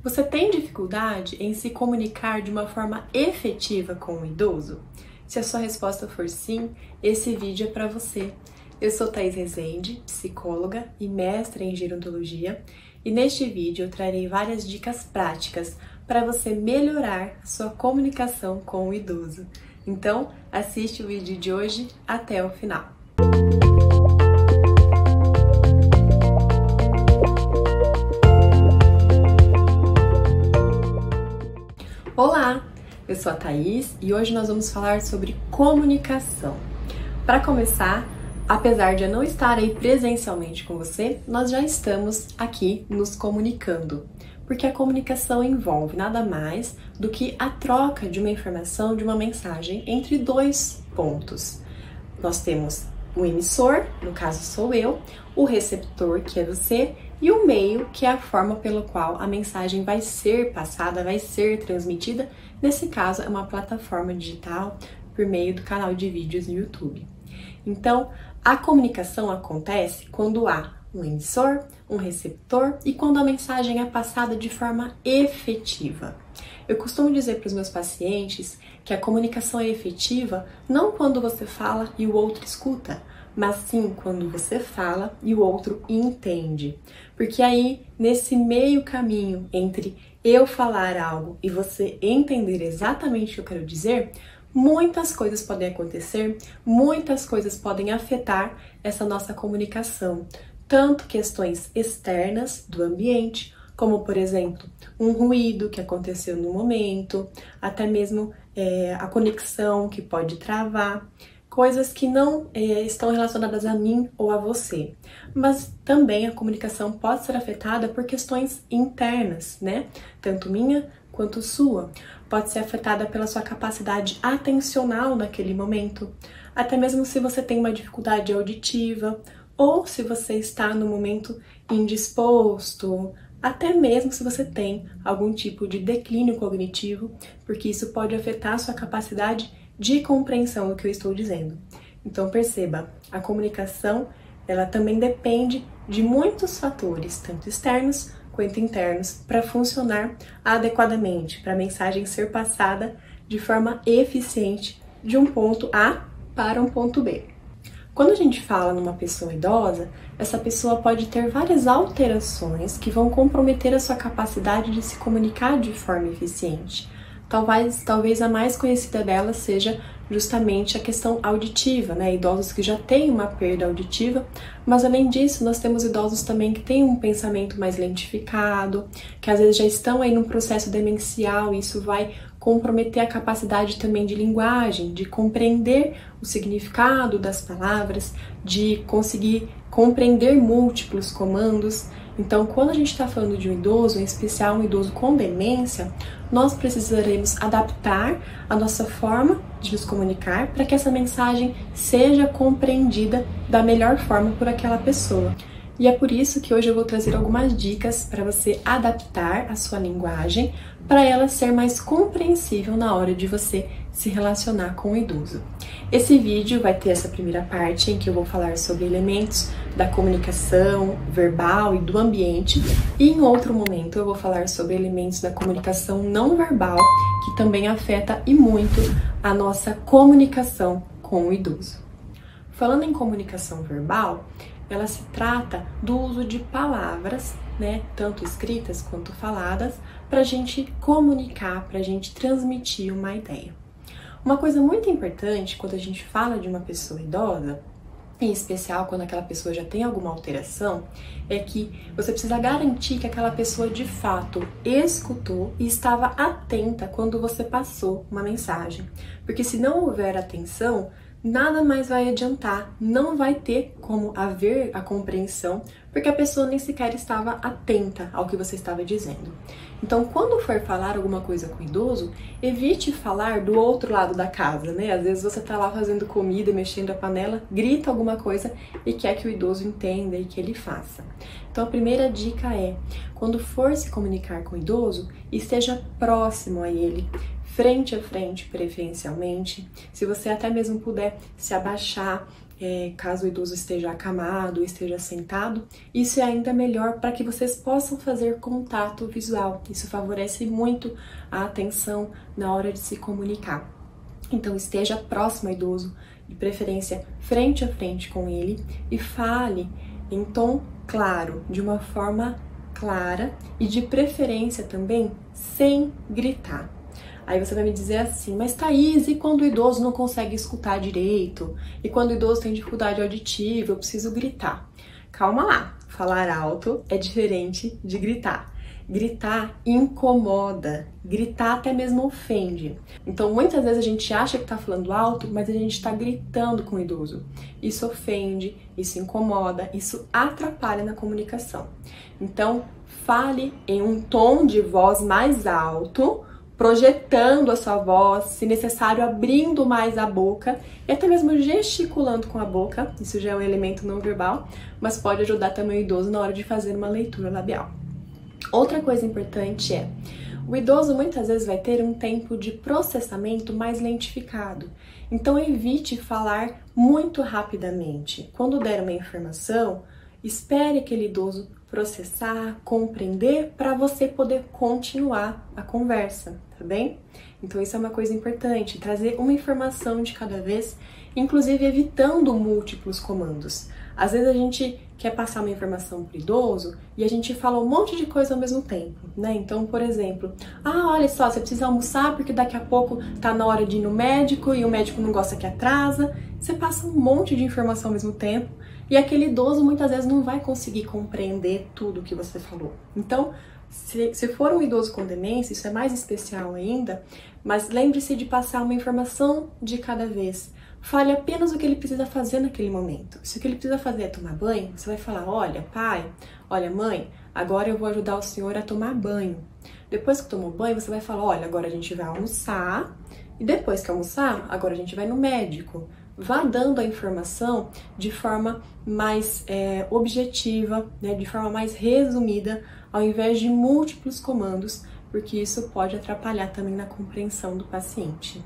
Você tem dificuldade em se comunicar de uma forma efetiva com o idoso? Se a sua resposta for sim, esse vídeo é para você. Eu sou Thaís Rezende, psicóloga e mestra em gerontologia, e neste vídeo eu trarei várias dicas práticas para você melhorar a sua comunicação com o idoso. Então, assiste o vídeo de hoje até o final. Olá, eu sou a Thaís e hoje nós vamos falar sobre comunicação. Para começar, apesar de eu não estar aí presencialmente com você, nós já estamos aqui nos comunicando, porque a comunicação envolve nada mais do que a troca de uma informação, de uma mensagem entre dois pontos. Nós temos o emissor, no caso sou eu, o receptor, que é você, e o meio, que é a forma pela qual a mensagem vai ser passada, vai ser transmitida. Nesse caso, é uma plataforma digital por meio do canal de vídeos no YouTube. Então, a comunicação acontece quando há um emissor, um receptor e quando a mensagem é passada de forma efetiva. Eu costumo dizer para os meus pacientes que a comunicação é efetiva não quando você fala e o outro escuta, mas sim quando você fala e o outro entende. Porque aí, nesse meio caminho entre eu falar algo e você entender exatamente o que eu quero dizer, muitas coisas podem acontecer, muitas coisas podem afetar essa nossa comunicação. Tanto questões externas do ambiente, como, por exemplo, um ruído que aconteceu no momento, até mesmo a conexão que pode travar, coisas que não estão relacionadas a mim ou a você. Mas também a comunicação pode ser afetada por questões internas, né? Tanto minha quanto sua. Pode ser afetada pela sua capacidade atencional naquele momento, até mesmo se você tem uma dificuldade auditiva, ou se você está no momento indisposto, até mesmo se você tem algum tipo de declínio cognitivo, porque isso pode afetar a sua capacidade de compreensão do que eu estou dizendo. Então perceba, a comunicação ela também depende de muitos fatores, tanto externos quanto internos, para funcionar adequadamente, para a mensagem ser passada de forma eficiente de um ponto A para um ponto B. Quando a gente fala numa pessoa idosa, essa pessoa pode ter várias alterações que vão comprometer a sua capacidade de se comunicar de forma eficiente. Talvez a mais conhecida delas seja justamente a questão auditiva, né? Idosos que já têm uma perda auditiva, mas além disso, nós temos idosos também que têm um pensamento mais lentificado, que às vezes já estão aí num processo demencial, e isso vai comprometer a capacidade também de linguagem, de compreender o significado das palavras, de conseguir compreender múltiplos comandos. Então, quando a gente está falando de um idoso, em especial um idoso com demência, nós precisaremos adaptar a nossa forma de nos comunicar para que essa mensagem seja compreendida da melhor forma por aquela pessoa. E é por isso que hoje eu vou trazer algumas dicas para você adaptar a sua linguagem para ela ser mais compreensível na hora de você se relacionar com o idoso. Esse vídeo vai ter essa primeira parte em que eu vou falar sobre elementos da comunicação verbal e do ambiente, e em outro momento eu vou falar sobre elementos da comunicação não verbal, que também afeta e muito a nossa comunicação com o idoso. Falando em comunicação verbal, ela se trata do uso de palavras, né, tanto escritas quanto faladas, para a gente comunicar, para a gente transmitir uma ideia. Uma coisa muito importante quando a gente fala de uma pessoa idosa, em especial quando aquela pessoa já tem alguma alteração, é que você precisa garantir que aquela pessoa de fato escutou e estava atenta quando você passou uma mensagem. Porque se não houver atenção, nada mais vai adiantar, não vai ter como haver a compreensão, porque a pessoa nem sequer estava atenta ao que você estava dizendo. Então, quando for falar alguma coisa com o idoso, evite falar do outro lado da casa, né? Às vezes você tá lá fazendo comida, mexendo a panela, grita alguma coisa e quer que o idoso entenda e que ele faça. Então, a primeira dica é, quando for se comunicar com o idoso, esteja próximo a ele, frente a frente, preferencialmente. Se você até mesmo puder se abaixar caso o idoso esteja acamado, esteja sentado, isso é ainda melhor para que vocês possam fazer contato visual. Isso favorece muito a atenção na hora de se comunicar. Então esteja próximo ao idoso, de preferência frente a frente com ele, e fale em tom claro, de uma forma clara e de preferência também sem gritar. Aí você vai me dizer assim, mas Thaís, e quando o idoso não consegue escutar direito? E quando o idoso tem dificuldade auditiva, eu preciso gritar? Calma lá, falar alto é diferente de gritar. Gritar incomoda, gritar até mesmo ofende. Então muitas vezes a gente acha que está falando alto, mas a gente está gritando com o idoso. Isso ofende, isso incomoda, isso atrapalha na comunicação. Então fale em um tom de voz mais alto, projetando a sua voz, se necessário abrindo mais a boca e até mesmo gesticulando com a boca. Isso já é um elemento não verbal, mas pode ajudar também o idoso na hora de fazer uma leitura labial. Outra coisa importante é, o idoso muitas vezes vai ter um tempo de processamento mais lentificado, então evite falar muito rapidamente. Quando der uma informação, espere aquele idoso processar, compreender, para você poder continuar a conversa, tá bem? Então isso é uma coisa importante, trazer uma informação de cada vez, inclusive evitando múltiplos comandos. Às vezes a gente quer passar uma informação para o idoso e a gente fala um monte de coisa ao mesmo tempo, né? Então, por exemplo, olha só, você precisa almoçar porque daqui a pouco tá na hora de ir no médico e o médico não gosta que atrasa. Você passa um monte de informação ao mesmo tempo e aquele idoso muitas vezes não vai conseguir compreender tudo o que você falou. Então, se for um idoso com demência, isso é mais especial ainda, mas lembre-se de passar uma informação de cada vez. Fale apenas o que ele precisa fazer naquele momento. Se o que ele precisa fazer é tomar banho, você vai falar, olha pai, olha mãe, agora eu vou ajudar o senhor a tomar banho. Depois que tomou banho, você vai falar, olha, agora a gente vai almoçar, e depois que almoçar, agora a gente vai no médico. Vá dando a informação de forma mais objetiva, né, de forma mais resumida, ao invés de múltiplos comandos, porque isso pode atrapalhar também na compreensão do paciente.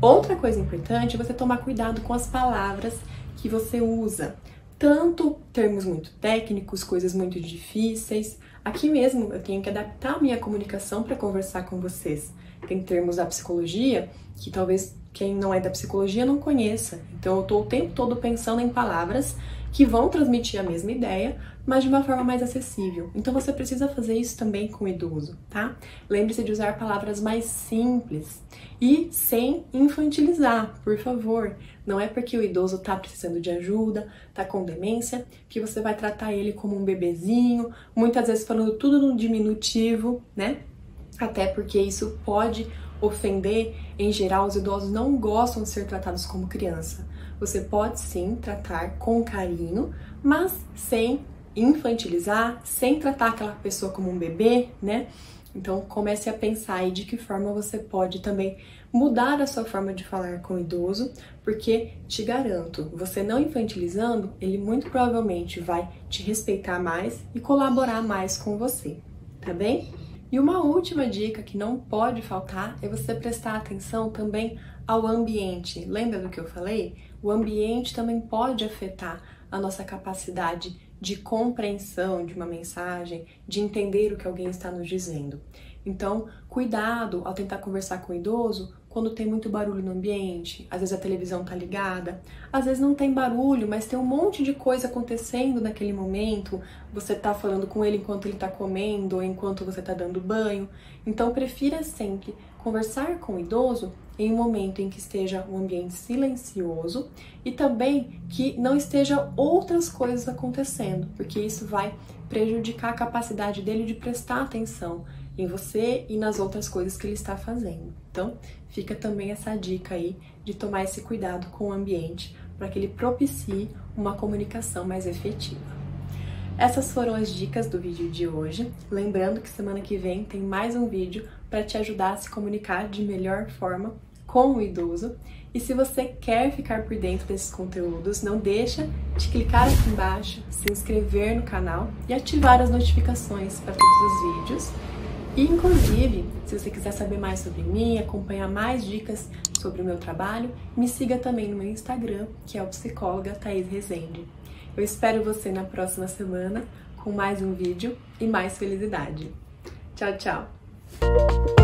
Outra coisa importante é você tomar cuidado com as palavras que você usa. Tanto termos muito técnicos, coisas muito difíceis. Aqui mesmo eu tenho que adaptar a minha comunicação para conversar com vocês. Tem termos da psicologia que talvez quem não é da psicologia não conheça. Então eu estou o tempo todo pensando em palavras que vão transmitir a mesma ideia, mas de uma forma mais acessível. Então você precisa fazer isso também com o idoso, tá? Lembre-se de usar palavras mais simples e sem infantilizar, por favor. Não é porque o idoso está precisando de ajuda, está com demência, que você vai tratar ele como um bebezinho, muitas vezes falando tudo no diminutivo, né? Até porque isso pode ofender. Em geral, os idosos não gostam de ser tratados como criança. Você pode sim tratar com carinho, mas sem infantilizar, sem tratar aquela pessoa como um bebê, né? Então comece a pensar aí de que forma você pode também mudar a sua forma de falar com o idoso, porque te garanto, você não infantilizando, ele muito provavelmente vai te respeitar mais e colaborar mais com você, tá bem? E uma última dica que não pode faltar é você prestar atenção também ao ambiente. Lembra do que eu falei? O ambiente também pode afetar a nossa capacidade de compreensão de uma mensagem, de entender o que alguém está nos dizendo. Então, cuidado ao tentar conversar com o idoso quando tem muito barulho no ambiente. Às vezes a televisão tá ligada, às vezes não tem barulho, mas tem um monte de coisa acontecendo naquele momento. Você tá falando com ele enquanto ele tá comendo ou enquanto você tá dando banho. Então, prefira sempre conversar com o idoso em um momento em que esteja um ambiente silencioso e também que não esteja outras coisas acontecendo, porque isso vai prejudicar a capacidade dele de prestar atenção em você e nas outras coisas que ele está fazendo. Então, fica também essa dica aí de tomar esse cuidado com o ambiente para que ele propicie uma comunicação mais efetiva. Essas foram as dicas do vídeo de hoje. Lembrando que semana que vem tem mais um vídeo para te ajudar a se comunicar de melhor forma com o idoso. E se você quer ficar por dentro desses conteúdos, não deixa de clicar aqui embaixo, se inscrever no canal e ativar as notificações para todos os vídeos. E, inclusive, se você quiser saber mais sobre mim, acompanhar mais dicas sobre o meu trabalho, me siga também no meu Instagram, que é o psicóloga Thaís Rezende. Eu espero você na próxima semana com mais um vídeo e mais felicidade. Tchau, tchau!